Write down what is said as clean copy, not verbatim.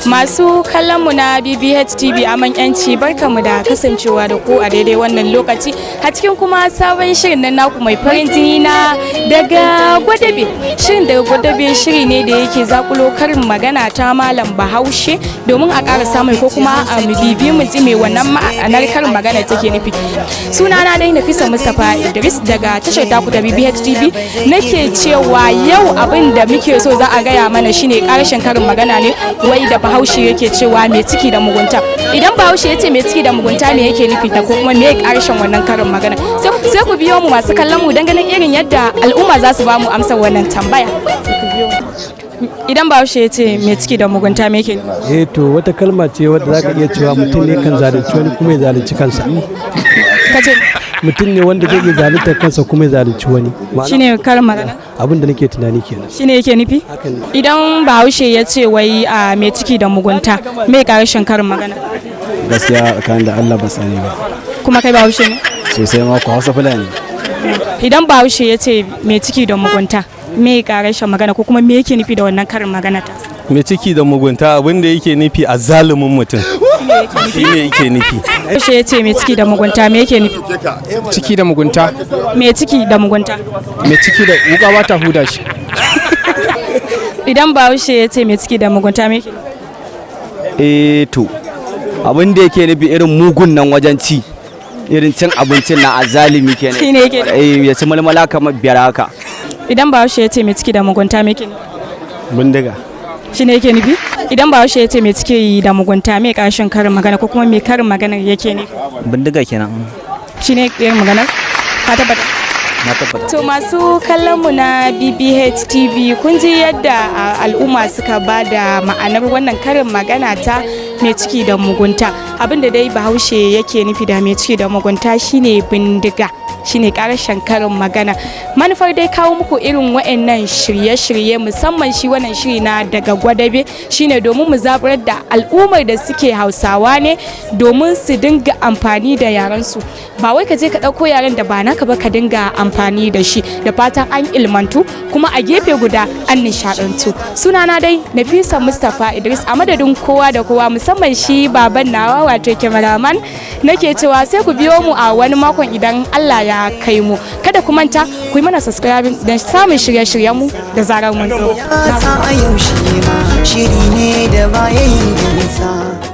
Masu kallon mu na BBH TV aman yanci barkamu da kasancewa da ku a daidai wannan lokaci a cikin kuma sabon shirin nan naku mai farin jini na daga Gwadabe. Shirin daga Gwadabe shiri ne da yake zakulo karin magana ta malam Bahaushe domin a ƙara samun ko kuma a bibi mu ji me wannan ma'anar karin magana take nufi. Sunana dai Nafisa Mustapha Idris daga tashar taku da BBH TV nake cewa yau abin da muke so za a gaya mana shine ƙarshen karin magana ne wai da Bahaushe yake cewa mai ciki da mugunta. Idan Bahaushe ya ce mai ciki da mugunta me yake nufi ta ko kuma me ƙarshen wannan karin magana sai ku biyo mu masu kallon mu don ganin irin yadda al'umma za su ba mu amsar wannan tambaya. Idan Bahaushe ya ce mai ciki da mugunta me yake nufi? To wata kalma ce wadda zaka iya cewa mutum ne kan zalunci wani kuma ya zalunci kansa. Kace mutum ne wanda zai iya zalunta kansa kuma ya zalunci wani. Shine karin magana? Abin da nake tunani kenan. Shine yake nufi? Idan Bahaushe ya ce wai a mai ciki da mugunta me ƙarshen karin magana? Gaskiya kan da Allah ba sani ba. Kuma kai Bahaushe ne? Sosai ma ku Hausa Fulani. Idan Bahaushe ya ce mai ciki da mugunta me ƙarshen magana ko kuma me yake nufi da wannan karin magana ta? Mai ciki da mugunta abin da yake nufi a zalumin mutum. Shi ne yake nufi. Bahaushe ya ce mai ciki da mugunta me yake nufi? Ciki da mugunta. Mai ciki da mugunta. Mai ciki da wuka ba ta huda shi. Idan Bahaushe ya ce mai ciki da mugunta me yake nufi? To abin da yake nufi irin mugun nan wajen ci irin cin abincin na azalimi kenan. Shi ne yake nufi. Ya ci malmala kamar biyar haka. Idan Bahaushe ya ce mai ciki da mugunta me yake nufi? Bindiga. Shi ne yake nufi? Idan Bahaushe ya ce mai ciki da mugunta me ƙarshen karin magana ko kuma me karin magana yake nufi? Bindiga kenan. Shi ne yin magana? Ka tabbata? Na tabbata. To masu kallon mu na BBH TV kun ji yadda al'umma suka ba da ma'anar wannan karin magana ta mai ciki da mugunta. Abinda dai Bahaushe yake nufi da mai ciki da mugunta shine bindiga. Shine karshen karin magana. Manufar dai kawo muku irin wa'annan shirye-shirye musamman shi wannan shiri na daga Gwadabe shine domin mu zaburar da al'ummar da suke Hausawa ne domin su dinga amfani da yaran su. Ba wai ka je ka dauko yaren da ba naka ba ka dinga amfani da shi. Da fatan an ilmantu kuma a gefe guda an nishadantu. Sunana dai Nafisa Mustapha Idris a madadin kowa da kowa musamman shi baban nawa wato cameraman nake cewa sai ku biyo mu a wani makon idan Allah ya kai mu. Kada ku manta ku yi mana subscribing don samun shirye-shiryen mu da zarar mun zo. Shiri ne da bayan nisa.